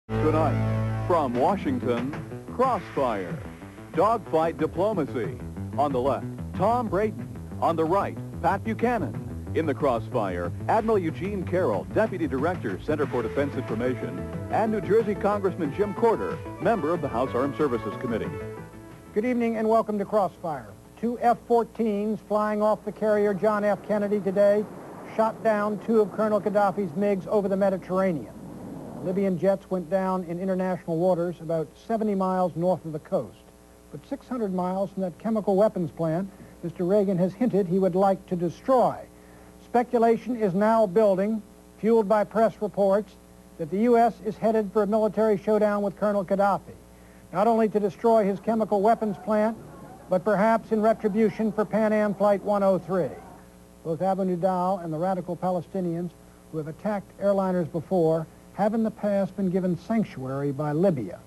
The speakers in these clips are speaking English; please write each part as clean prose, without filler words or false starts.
Tonight, from Washington, Crossfire, dogfight diplomacy. On the left, Tom Braden. On the right, Pat Buchanan. In the Crossfire, Admiral Eugene Carroll, Deputy Director, Center for Defense Information, and New Jersey Congressman Jim Corder, member of the House Armed Services Committee. Good evening and welcome to Crossfire. Two F-14s flying off the carrier John F. Kennedy today shot down two of Colonel Gaddafi's MiGs over the Mediterranean. Libyan jets went down in international waters about 70 miles north of the coast. But 600 miles from that chemical weapons plant, Mr. Reagan has hinted he would like to destroy. Speculation is now building, fueled by press reports, that the U.S. is headed for a military showdown with Colonel Gaddafi, not only to destroy his chemical weapons plant, but perhaps in retribution for Pan Am Flight 103. Both Abu Nidal and the radical Palestinians who have attacked airliners before have in the past been given sanctuary by Libya.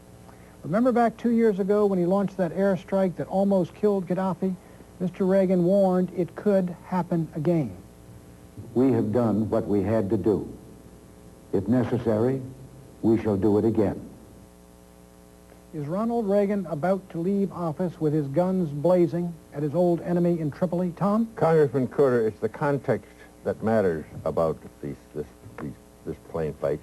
Remember back 2 years ago when he launched that airstrike that almost killed Gaddafi? Mr. Reagan warned it could happen again. We have done what we had to do. If necessary, we shall do it again. Is Ronald Reagan about to leave office with his guns blazing at his old enemy in Tripoli? Tom? Congressman Corder, it's the context that matters about this plane fight.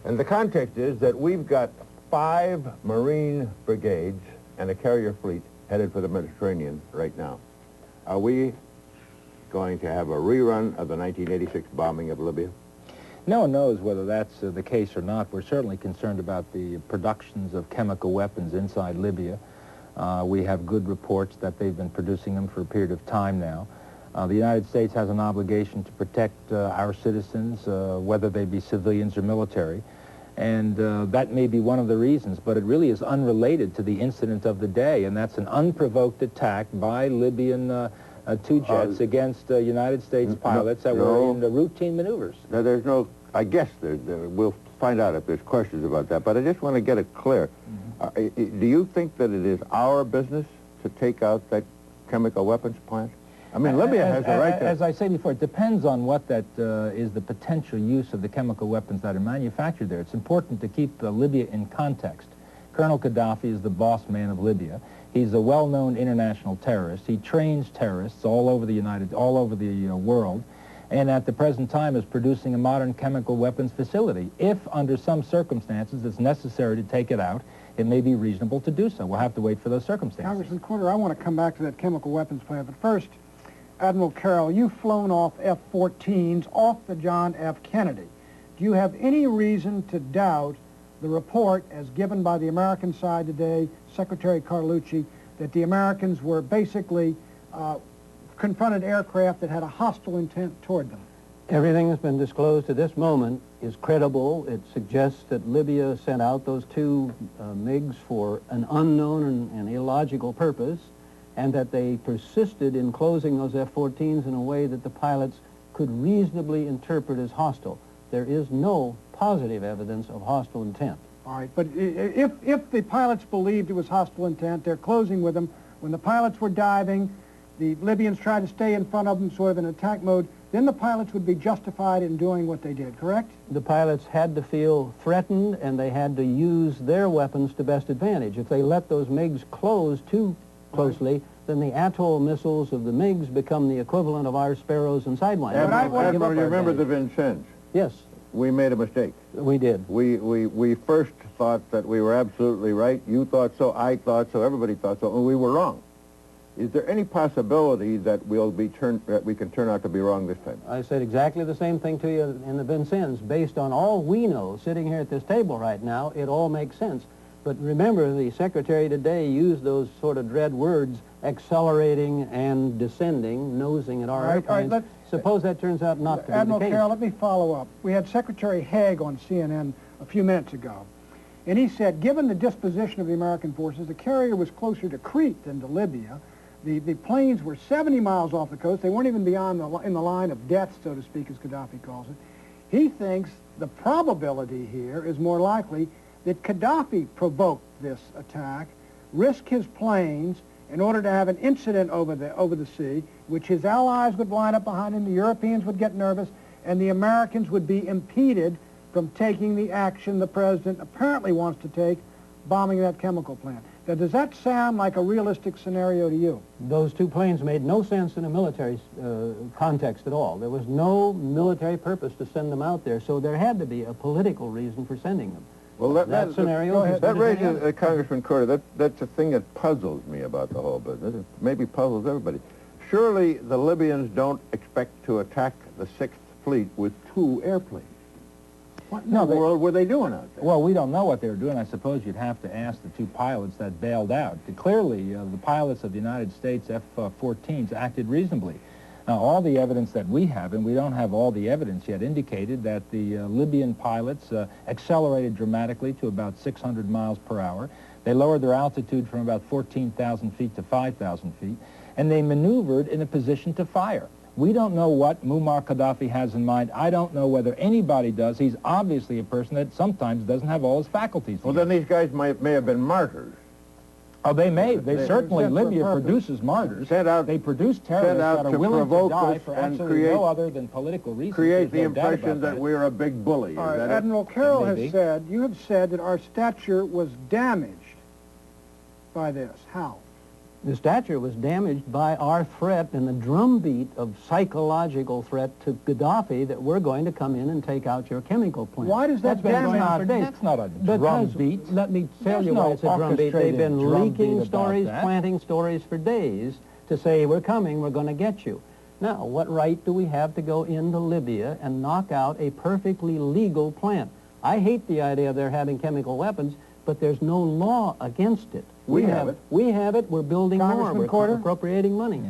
And the context is that we've got 5 Marine brigades and a carrier fleet headed for the Mediterranean right now. Are we going to have a rerun of the 1986 bombing of Libya? No one knows whether that's the case or not. We're certainly concerned about the productions of chemical weapons inside Libya. We have good reports that they've been producing them for a period of time now. The United States has an obligation to protect our citizens, whether they be civilians or military. And that may be one of the reasons, but it really is unrelated to the incident of the day, and that's an unprovoked attack by Libyan two jets against United States pilots that were in routine maneuvers. Now, there's no, I guess we'll find out if there's questions about that, but I just want to get it clear. Do you think that it is our business to take out that chemical weapons plant? I mean, Libya has a right to... As I say before, it depends on what that is the potential use of the chemical weapons that are manufactured there. It's important to keep Libya in context. Colonel Gaddafi is the boss man of Libya. He's a well-known international terrorist. He trains terrorists all over the world, and at the present time is producing a modern chemical weapons facility. If, under some circumstances, it's necessary to take it out, it may be reasonable to do so. We'll have to wait for those circumstances. Congressman Corder, I want to come back to that chemical weapons plant, but first, Admiral Carroll, you've flown off F-14s off the John F. Kennedy. Do you have any reason to doubt the report as given by the American side today, Secretary Carlucci, that the Americans were basically confronted aircraft that had a hostile intent toward them? Everything that's been disclosed to this moment is credible. It suggests that Libya sent out those two MiGs for an unknown and illogical purpose, and that they persisted in closing those F-14s in a way that the pilots could reasonably interpret as hostile. There is no positive evidence of hostile intent. All right, but if the pilots believed it was hostile intent, they're closing with them. When the pilots were diving, the Libyans tried to stay in front of them, sort of in attack mode, then the pilots would be justified in doing what they did, correct? The pilots had to feel threatened, and they had to use their weapons to best advantage. If they let those MiGs close too closely, then the atoll missiles of the MiGs become the equivalent of our Sparrows and Sidewinders. Admiral, you remember the Vincennes? Yes. We made a mistake. We did. We first thought that we were absolutely right. You thought so, I thought so, everybody thought so, and we were wrong. Is there any possibility that we can turn out to be wrong this time? I said exactly the same thing to you in the Vincennes. Based on all we know, sitting here at this table right now, it all makes sense. But remember, the Secretary today used those sort of dread words, accelerating and descending, nosing at our airplanes. All right, suppose that turns out not to be the case. Admiral Carroll, let me follow up. We had Secretary Haig on CNN a few minutes ago, and he said, given the disposition of the American forces, the carrier was closer to Crete than to Libya. The planes were 70 miles off the coast. They weren't even beyond in the line of death, so to speak, as Gaddafi calls it. He thinks the probability here is more likely that Gaddafi provoked this attack, risked his planes in order to have an incident over the sea, which his allies would line up behind him, the Europeans would get nervous, and the Americans would be impeded from taking the action the president apparently wants to take, bombing that chemical plant. Now, does that sound like a realistic scenario to you? Those two planes made no sense in a military context at all. There was no military purpose to send them out there, so there had to be a political reason for sending them. Well, that scenario... That raises, Congressman Carter, that's a thing that puzzles me about the whole business. It maybe puzzles everybody. Surely the Libyans don't expect to attack the Sixth Fleet with 2 airplanes. What in the world were they doing out there? Well, we don't know what they were doing. I suppose you'd have to ask the 2 pilots that bailed out. Clearly, the pilots of the United States F-14s acted reasonably. Now, all the evidence that we have, and we don't have all the evidence yet, indicated that the Libyan pilots accelerated dramatically to about 600 miles per hour. They lowered their altitude from about 14,000 feet to 5,000 feet, and they maneuvered in a position to fire. We don't know what Muammar Gaddafi has in mind. I don't know whether anybody does. He's obviously a person that sometimes doesn't have all his faculties. Well, then these guys may have been martyrs. Oh, they may. They certainly, Libya produces martyrs. They produce terrorists that are willing to die for absolutely no other than political reasons. Create the impression that we're a big bully. All right, Admiral Carroll has said, you have said that our stature was damaged by this. How? The stature was damaged by our threat and the drumbeat of psychological threat to Gaddafi that we're going to come in and take out your chemical plant. Why does that damage? That's not a drumbeat. Let me tell you why it's a drumbeat. They've been leaking stories, planting stories for days to say, we're coming, we're going to get you. Now, what right do we have to go into Libya and knock out a perfectly legal plant? I hate the idea of their having chemical weapons, but there's no law against it. We have it. We have it. We're building more. We're appropriating money.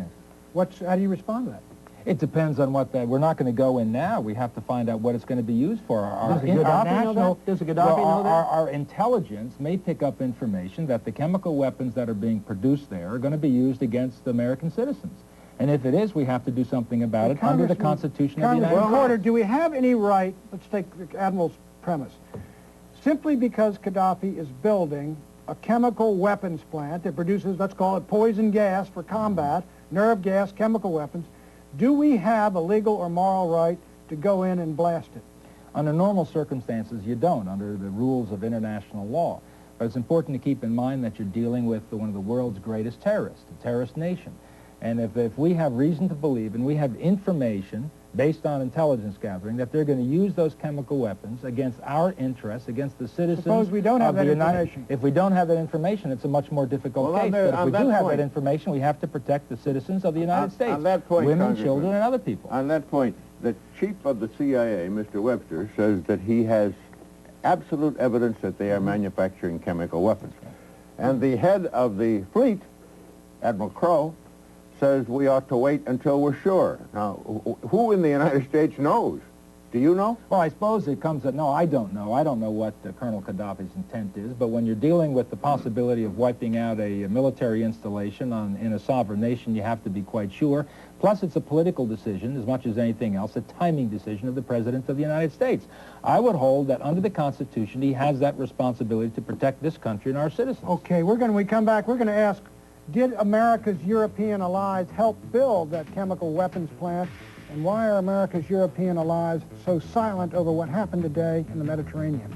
Yes. How do you respond to that? It depends on what we're not going to go in now. We have to find out what it's going to be used for. Does Gaddafi know that? Our intelligence may pick up information that the chemical weapons that are being produced there are going to be used against the American citizens. And if it is, we have to do something about it under the Constitution of the United States. Carter, do we have any right, let's take the Admiral's premise, simply because Gaddafi is building a chemical weapons plant that produces, let's call it poison gas for combat, nerve gas, chemical weapons, do we have a legal or moral right to go in and blast it? Under normal circumstances, you don't, under the rules of international law. But it's important to keep in mind that you're dealing with one of the world's greatest terrorists, a terrorist nation. And if we have reason to believe, and we have information based on intelligence gathering, that they're going to use those chemical weapons against our interests, against the citizens. Suppose we don't have that information. If we don't have that information, it's a much more difficult case. But if we do have that information, we have to protect the citizens of the United States. On that point, women, children, and other people. On that point, the chief of the CIA, Mr. Webster, says that he has absolute evidence that they are manufacturing chemical weapons. And the head of the fleet, Admiral Crow, says we ought to wait until we're sure. Now, who in the United States knows? Do you know? Well, I suppose it comes that, no, I don't know. I don't know what Colonel Gaddafi's intent is, but when you're dealing with the possibility of wiping out a military installation in a sovereign nation, you have to be quite sure. Plus, it's a political decision, as much as anything else, a timing decision of the President of the United States. I would hold that under the Constitution, he has that responsibility to protect this country and our citizens. Okay, when we come back, we're going to ask, did America's European allies help build that chemical weapons plant? And why are America's European allies so silent over what happened today in the Mediterranean?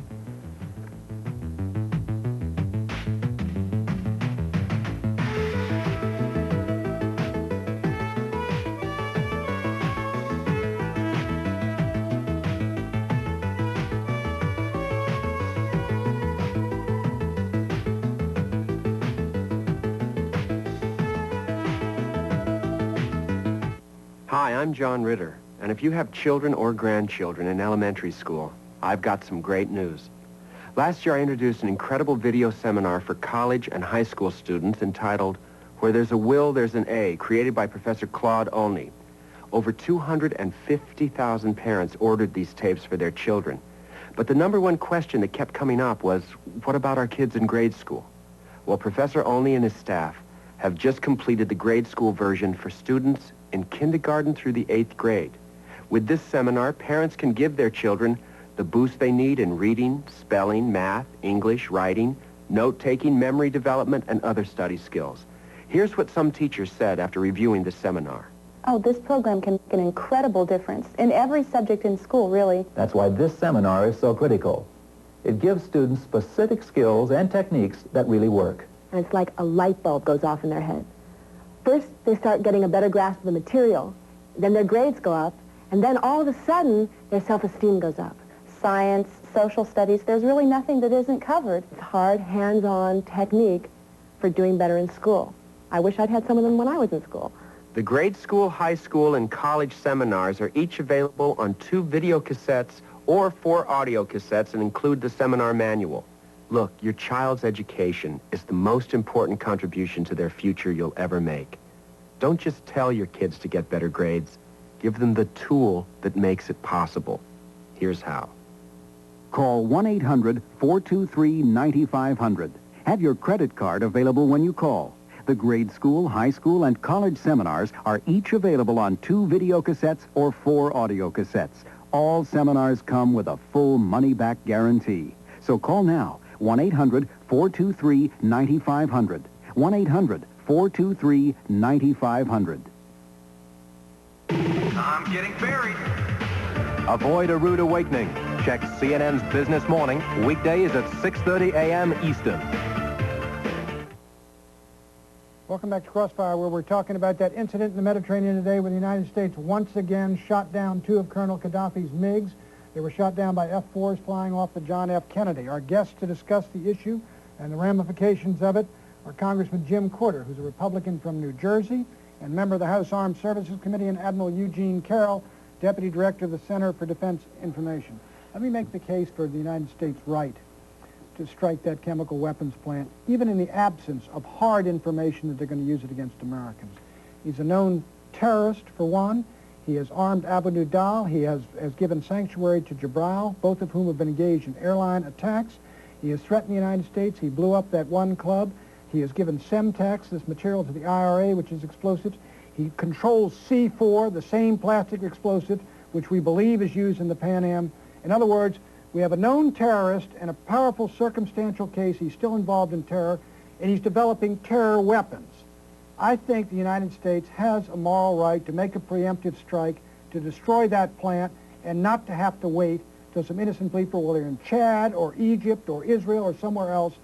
Hi, I'm John Ritter, and if you have children or grandchildren in elementary school, I've got some great news. Last year I introduced an incredible video seminar for college and high school students entitled Where There's a Will, There's an A, created by Professor Claude Olney. Over 250,000 parents ordered these tapes for their children. But the number one question that kept coming up was, what about our kids in grade school? Well, Professor Olney and his staff have just completed the grade school version for students in kindergarten through the 8th grade. With this seminar, parents can give their children the boost they need in reading, spelling, math, English, writing, note-taking, memory development, and other study skills. Here's what some teachers said after reviewing the seminar. Oh, this program can make an incredible difference in every subject in school, really. That's why this seminar is so critical. It gives students specific skills and techniques that really work. And it's like a light bulb goes off in their head. First, they start getting a better grasp of the material. Then their grades go up. And then all of a sudden, their self-esteem goes up. Science, social studies, there's really nothing that isn't covered. It's hard, hands-on technique for doing better in school. I wish I'd had some of them when I was in school. The grade school, high school, and college seminars are each available on 2 video cassettes or 4 audio cassettes and include the seminar manual. Look, your child's education is the most important contribution to their future you'll ever make. Don't just tell your kids to get better grades. Give them the tool that makes it possible. Here's how. Call 1-800-423-9500. Have your credit card available when you call. The grade school, high school, and college seminars are each available on 2 video cassettes or 4 audio cassettes. All seminars come with a full money-back guarantee. So call now, 1-800-423-9500. 1-800-423-9500. I'm getting buried. Avoid a rude awakening. Check CNN's Business Morning, weekdays at 6:30 a.m. Eastern. Welcome back to Crossfire, where we're talking about that incident in the Mediterranean today where the United States once again shot down 2 of Colonel Gaddafi's MiGs. They were shot down by F-4s flying off the John F. Kennedy. Our guests to discuss the issue and the ramifications of it are Congressman Jim Courter, who's a Republican from New Jersey and member of the House Armed Services Committee, and Admiral Eugene Carroll, Deputy Director of the Center for Defense Information. Let me make the case for the United States right to strike that chemical weapons plant, even in the absence of hard information that they're going to use it against Americans. He's a known terrorist, for one. He has armed Abu Nidal. He has given sanctuary to Jabral, both of whom have been engaged in airline attacks. He has threatened the United States. He blew up that one club. He has given Semtex, this material, to the IRA, which is explosives. He controls C4, the same plastic explosive, which we believe is used in the Pan Am. In other words, we have a known terrorist and a powerful circumstantial case. He's still involved in terror, and he's developing terror weapons. I think the United States has a moral right to make a preemptive strike to destroy that plant and not to have to wait till some innocent people, whether in Chad or Egypt or Israel or somewhere else,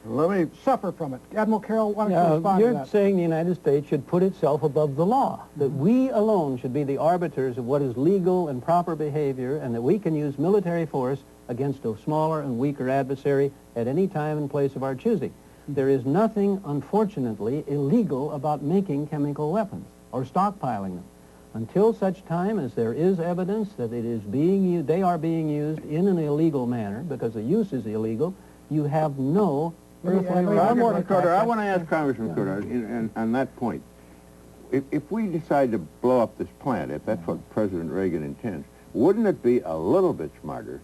suffer from it. Admiral Carroll, why don't you respond to that? You're saying the United States should put itself above the law, that we alone should be the arbiters of what is legal and proper behavior, and that we can use military force against a smaller and weaker adversary at any time and place of our choosing. There is nothing, unfortunately, illegal about making chemical weapons or stockpiling them. Until such time as there is evidence that it is being used, they are being used in an illegal manner because the use is illegal, you have no earthly right. Congressman Courter, I want to ask Congressman Courter on that point. If we decide to blow up this plant, if that's what President Reagan intends, wouldn't it be a little bit smarter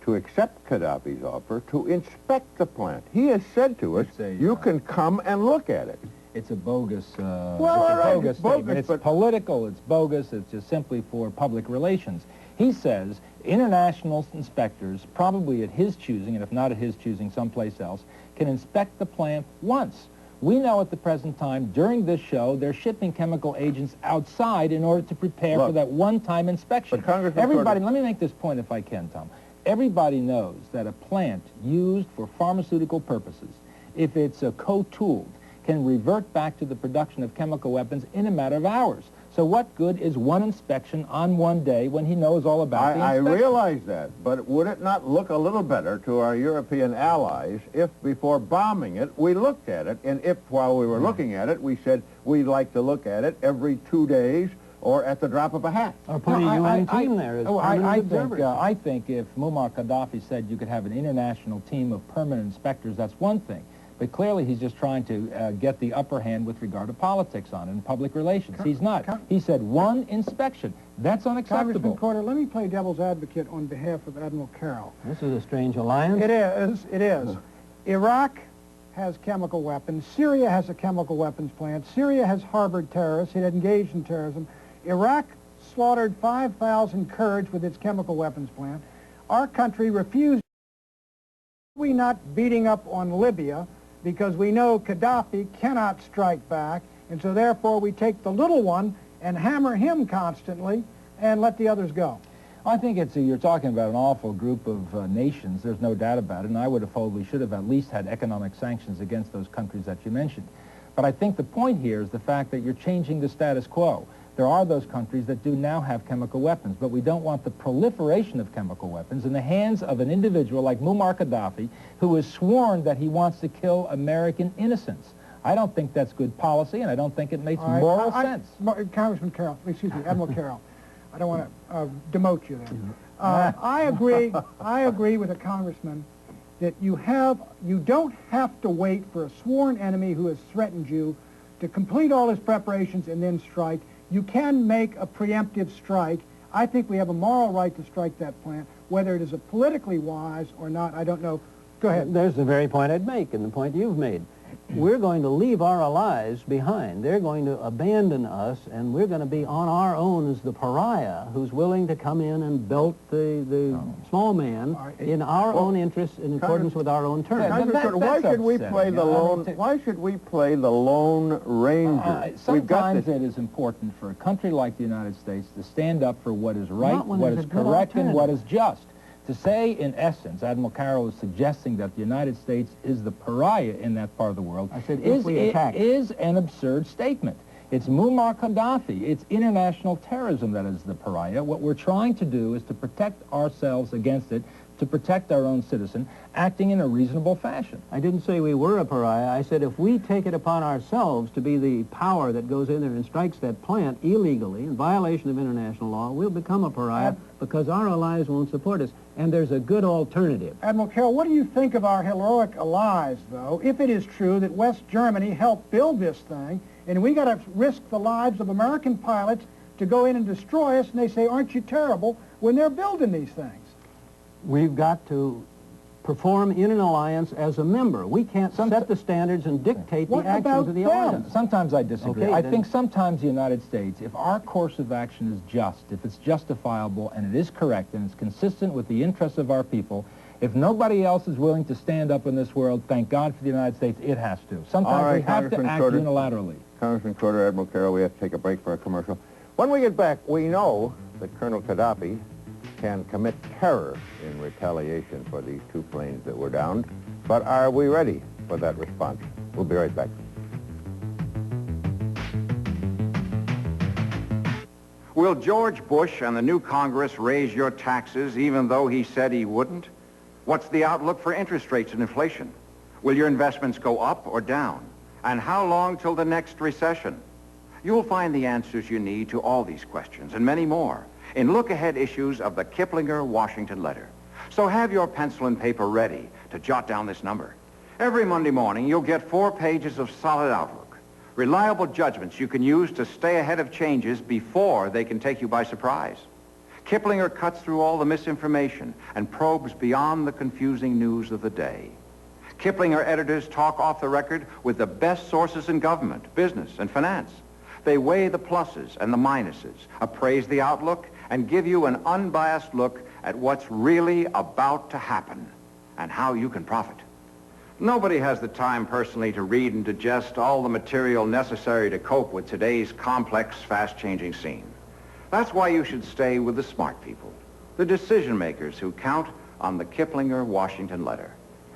to accept Gaddafi's offer to inspect the plant? He has said to us, you can come and look at it. It's a bogus, bogus statement. It's political, it's bogus, it's just simply for public relations. He says international inspectors, probably at his choosing, and if not at his choosing someplace else, can inspect the plant once. We know at the present time, during this show, they're shipping chemical agents outside in order to prepare for that one-time inspection. Everybody, let me make this point if I can, Tom. Everybody knows that a plant used for pharmaceutical purposes, if it's co-tooled, can revert back to the production of chemical weapons in a matter of hours. So what good is one inspection on one day when he knows all about the inspection? I realize that, but would it not look a little better to our European allies if before bombing it, we looked at it, and if while we were looking at it, we said we'd like to look at it every 2 days or at the drop of a hat? Or put a UN team there as observers. I think if Muammar Gaddafi said you could have an international team of permanent inspectors, that's one thing. But clearly he's just trying to get the upper hand with regard to politics on it and public relations. He's not. He said one inspection. That's unacceptable. Congressman Courter, let me play devil's advocate on behalf of Admiral Carroll. This is a strange alliance. It is. It is. Iraq has chemical weapons. Syria has a chemical weapons plant. Syria has harbored terrorists. It had engaged in terrorism. Iraq slaughtered 5,000 Kurds with its chemical weapons plant. Our country refused. We're not beating up on Libya because we know Gaddafi cannot strike back, and so therefore we take the little one and hammer him constantly and let the others go? I think you're talking about an awful group of nations. There's no doubt about it, and I would have told we should have at least had economic sanctions against those countries that you mentioned. But I think the point here is the fact that you're changing the status quo. There are those countries that do now have chemical weapons, but we don't want the proliferation of chemical weapons in the hands of an individual like Muammar Gaddafi, who has sworn that he wants to kill American innocents. I don't think that's good policy, and I don't think it makes moral sense. Congressman Carroll, excuse me, Admiral Carroll, I don't want to demote you there. I agree with the congressman that you don't have to wait for a sworn enemy who has threatened you to complete all his preparations and then strike. You can make a preemptive strike. I think we have a moral right to strike that plant. Whether it is a politically wise or not, I don't know. Go ahead. There's the very point I'd make, and the point you've made. We're going to leave our allies behind. They're going to abandon us, and we're going to be on our own as the pariah who's willing to come in and belt the small man in our own interests in accordance with our own terms. Why should we play the lone? Why should we play the lone ranger? Sometimes it is important for a country like the United States to stand up for what is right, what is correct, and what is just. To say, in essence, Admiral Carroll is suggesting that the United States is the pariah in that part of the world, is an absurd statement. It's Muammar Gaddafi. It's international terrorism that is the pariah. What we're trying to do is to protect ourselves against it, to protect our own citizen, acting in a reasonable fashion. I didn't say we were a pariah. I said if we take it upon ourselves to be the power that goes in there and strikes that plant illegally in violation of international law, we'll become a pariah because our allies won't support us. And there's a good alternative. Admiral Carroll, what do you think of our heroic allies, though, if it is true that West Germany helped build this thing, and we got to risk the lives of American pilots to go in and destroy us, and they say, aren't you terrible, when they're building these things? We've got to perform in an alliance as a member. We can't set the standards and dictate the actions of the alliance. Sometimes I disagree. Okay, I think sometimes the United States, if our course of action is just, if it's justifiable and it is correct and it's consistent with the interests of our people, if nobody else is willing to stand up in this world, thank God for the United States, it has to. Sometimes we have to act unilaterally. Congressman Schroeder, Admiral Carroll, we have to take a break for a commercial. When we get back, we know that Colonel Gaddafi can commit terror in retaliation for these two planes that were downed. But are we ready for that response? We'll be right back. Will George Bush and the new Congress raise your taxes even though he said he wouldn't? What's the outlook for interest rates and inflation? Will your investments go up or down? And how long till the next recession? You'll find the answers you need to all these questions and many more in look-ahead issues of the Kiplinger Washington Letter. So have your pencil and paper ready to jot down this number. Every Monday morning, you'll get 4 pages of solid outlook, reliable judgments you can use to stay ahead of changes before they can take you by surprise. Kiplinger cuts through all the misinformation and probes beyond the confusing news of the day. Kiplinger editors talk off the record with the best sources in government, business, and finance. They weigh the pluses and the minuses, appraise the outlook, and give you an unbiased look at what's really about to happen and how you can profit. Nobody has the time personally to read and digest all the material necessary to cope with today's complex, fast-changing scene. That's why you should stay with the smart people, the decision makers who count on the Kiplinger Washington Letter.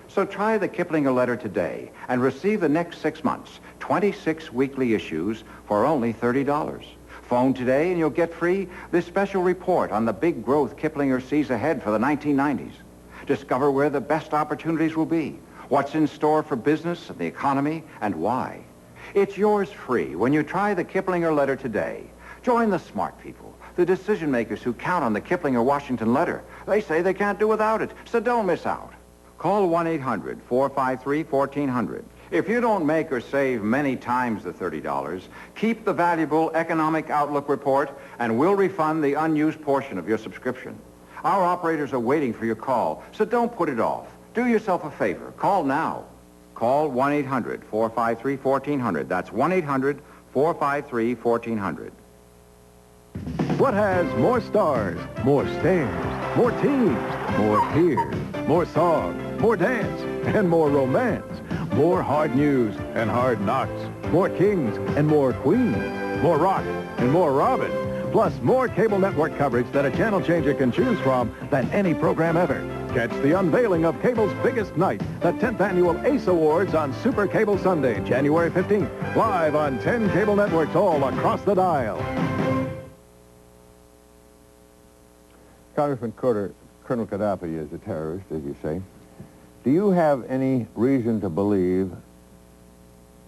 So try the Kiplinger Letter today and receive the next 6 months, 26 weekly issues for only $30. Phone today and you'll get free this special report on the big growth Kiplinger sees ahead for the 1990s. Discover where the best opportunities will be, what's in store for business and the economy, and why. It's yours free when you try the Kiplinger Letter today. Join the smart people, the decision makers who count on the Kiplinger Washington Letter. They say they can't do without it, so don't miss out. Call 1-800-453-1400. If you don't make or save many times the $30, keep the valuable Economic Outlook Report and we'll refund the unused portion of your subscription. Our operators are waiting for your call, so don't put it off. Do yourself a favor. Call now. Call 1-800-453-1400. That's 1-800-453-1400. What has more stars, more stairs, more teams, more tears, more song, more dance, and more romance? More hard news and hard knocks, more kings and more queens, more rock, and more Robin. Plus, more cable network coverage that a channel changer can choose from than any program ever. Catch the unveiling of cable's biggest night, the 10th Annual ACE Awards on Super Cable Sunday, January 15th, live on 10 cable networks all across the dial. Congressman Colonel Gaddafi is a terrorist, as you say. Do you have any reason to believe,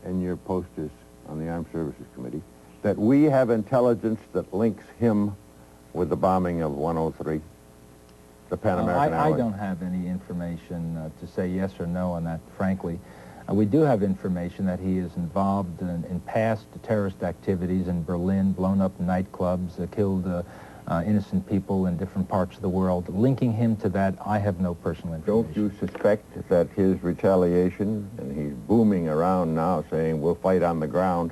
and your post is on the Armed Services Committee, that we have intelligence that links him with the bombing of 103, the Pan American Airways? I don't have any information to say yes or no on that, frankly. We do have information that he is involved in past terrorist activities in Berlin, blown up nightclubs, killed innocent people in different parts of the world. Linking him to that, I have no personal information. Don't you suspect that his retaliation, and he's booming around now saying we'll fight on the ground,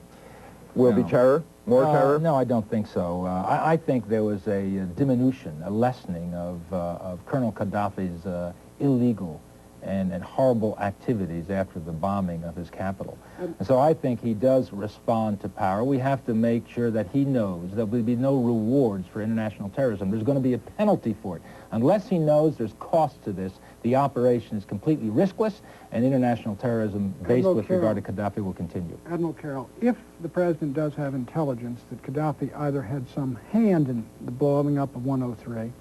will be terror? More terror? No, I don't think so. I think there was a diminution, a lessening of Colonel Gaddafi's illegal and horrible activities after the bombing of his capital. And so I think he does respond to power. We have to make sure that he knows there will be no rewards for international terrorism. There's going to be a penalty for it. Unless he knows there's cost to this, the operation is completely riskless, and international terrorism based with regard to Gaddafi will continue. Admiral Carroll, if the president does have intelligence that Gaddafi either had some hand in the blowing up of 103,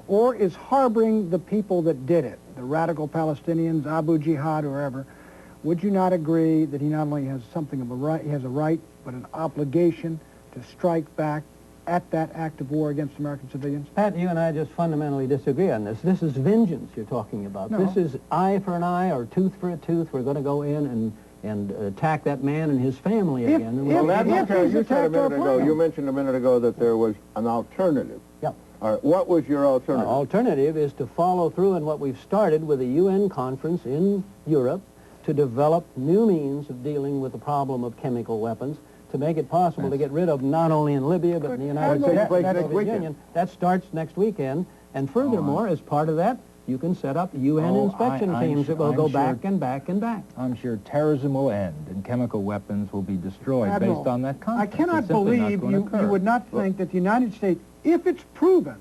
or is harboring the people that did it, the radical Palestinians, Abu Jihad, or whoever, would you not agree that he not only has something of a right, he has a right, but an obligation to strike back at that act of war against American civilians? Pat, you and I just fundamentally disagree on this. This is vengeance you're talking about. No. This is eye for an eye or tooth for a tooth. We're going to go in and attack that man and his family again. You mentioned a minute ago that there was an alternative. Yep. All right, what was your alternative? Our alternative is to follow through in what we've started with a UN conference in Europe to develop new means of dealing with the problem of chemical weapons, to make it possible to get rid of not only in Libya but in the United States and the Soviet Union. That starts next weekend. And furthermore, as part of that, you can set up UN inspection teams that will go back and back and back. I'm sure terrorism will end and chemical weapons will be destroyed Admiral, based on that conference. I cannot believe you would not think that the United States, if it's proven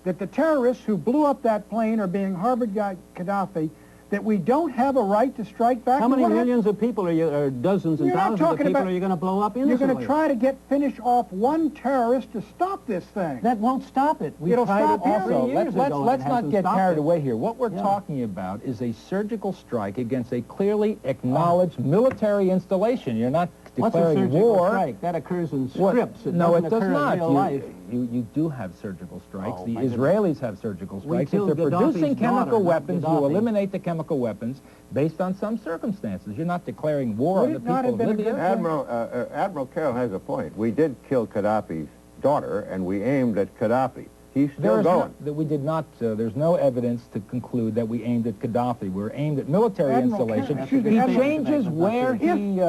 that the terrorists who blew up that plane are being harbored by Gaddafi, that we don't have a right to strike back. How many millions of people are you, or dozens and thousands of people are you going to blow up innocently? You're going to try to finish off one terrorist to stop this thing. That won't stop it. It'll stop also. Let's not get carried away here. What we're talking about is a surgical strike against a clearly acknowledged military installation. You're not declaring war. Strike? That occurs in scripts. No, it does not. You do have surgical strikes. The Israelis have surgical strikes. If they're producing chemical weapons, you eliminate the chemical weapons based on some circumstances. You're not declaring war on the people of Libya. Admiral Carroll has a point. We did kill Gaddafi's daughter, and we aimed at Gaddafi. He's still going. We did not. There's no evidence to conclude that we aimed at Gaddafi. We're aimed at military installation. He changes where he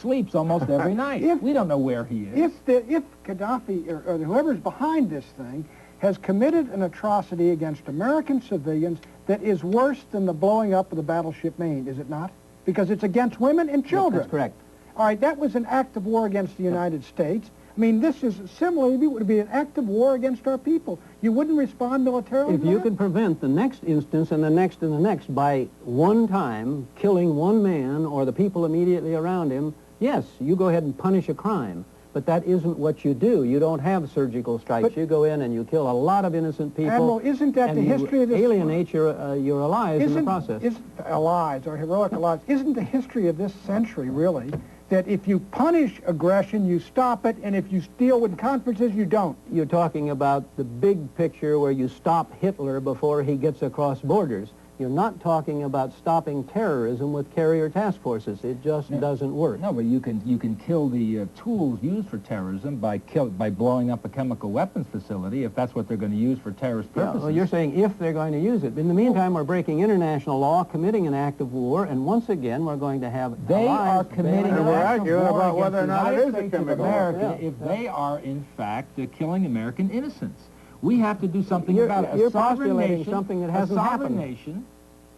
sleeps almost every night. We don't know where he is. If Gaddafi or whoever's behind this thing has committed an atrocity against American civilians that is worse than the blowing up of the battleship Maine, is it not? Because it's against women and children. That's correct. All right, that was an act of war against the United States. I mean, this is similarly would be an act of war against our people. You wouldn't respond militarily? If you can prevent the next instance and the next and the next by one time killing one man or the people immediately around him, yes, you go ahead and punish a crime. But that isn't what you do. You don't have surgical strikes. You go in and you kill a lot of innocent people. Admiral, isn't that the history of this? Alienate your allies in the process. Allies, or heroic allies, isn't the history of this century, really, that if you punish aggression, you stop it, and if you deal with conferences, you don't? You're talking about the big picture where you stop Hitler before he gets across borders. You're not talking about stopping terrorism with carrier task forces. It just doesn't work. No, but you can kill the tools used for terrorism by blowing up a chemical weapons facility if that's what they're going to use for terrorist purposes. Well, you're saying if they're going to use it. In the meantime, we're breaking international law, committing an act of war, and once again, we're going to have They are committing an act of war about whether or not it is a against chemical America if they are, in fact, killing American innocents. We have to do something about it. You're postulating something that hasn't happened. Nation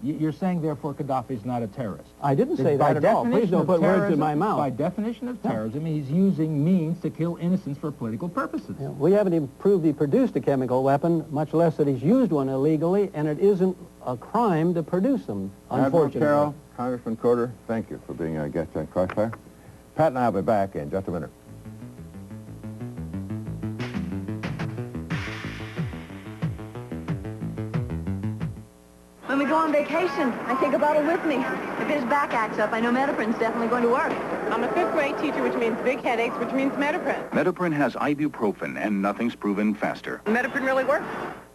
You're saying, therefore, Gaddafi's not a terrorist. I didn't say that at all. Please don't put words in my mouth. By definition of terrorism, he's using means to kill innocents for political purposes. Yeah, we haven't even proved he produced a chemical weapon, much less that he's used one illegally, and it isn't a crime to produce them, unfortunately. Admiral Carroll, Congressman Corder, thank you for being a guest on Crossfire. Pat and I will be back in just a minute. When we go on vacation, I take a bottle with me. If his back acts up, I know Metaprine's definitely going to work. I'm a 5th grade teacher, which means big headaches, which means Metaprine. Metaprine has ibuprofen, and nothing's proven faster. Metaprine really works.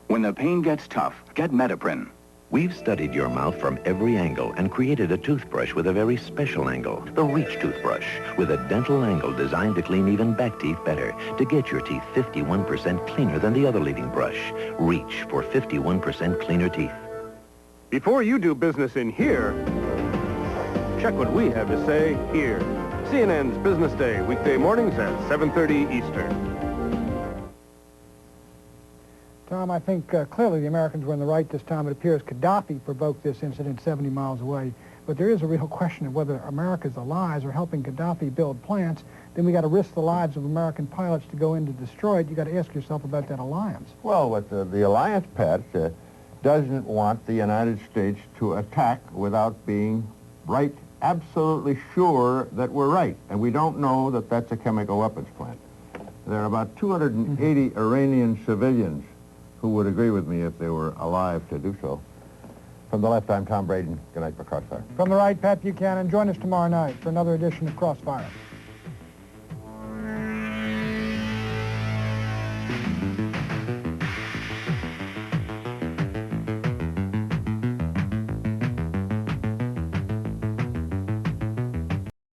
When the pain gets tough, get Metaprine. We've studied your mouth from every angle and created a toothbrush with a very special angle, the Reach toothbrush, with a dental angle designed to clean even back teeth better, to get your teeth 51% cleaner than the other leading brush. Reach for 51% cleaner teeth. Before you do business in here, check what we have to say here. CNN's Business Day, weekday mornings at 7:30 Eastern. Tom, I think clearly the Americans were in the right this time. It appears Gaddafi provoked this incident 70 miles away. But there is a real question of whether America's allies are helping Gaddafi build plants. Then we got to risk the lives of American pilots to go in to destroy it. You got to ask yourself about that alliance. Well, what the alliance, Pat, doesn't want the United States to attack without being absolutely sure that we're right. And we don't know that that's a chemical weapons plant. There are about 280 Iranian civilians who would agree with me if they were alive to do so. From the left, I'm Tom Braden. Good night for Crossfire. From the right, Pat Buchanan. Join us tomorrow night for another edition of Crossfire.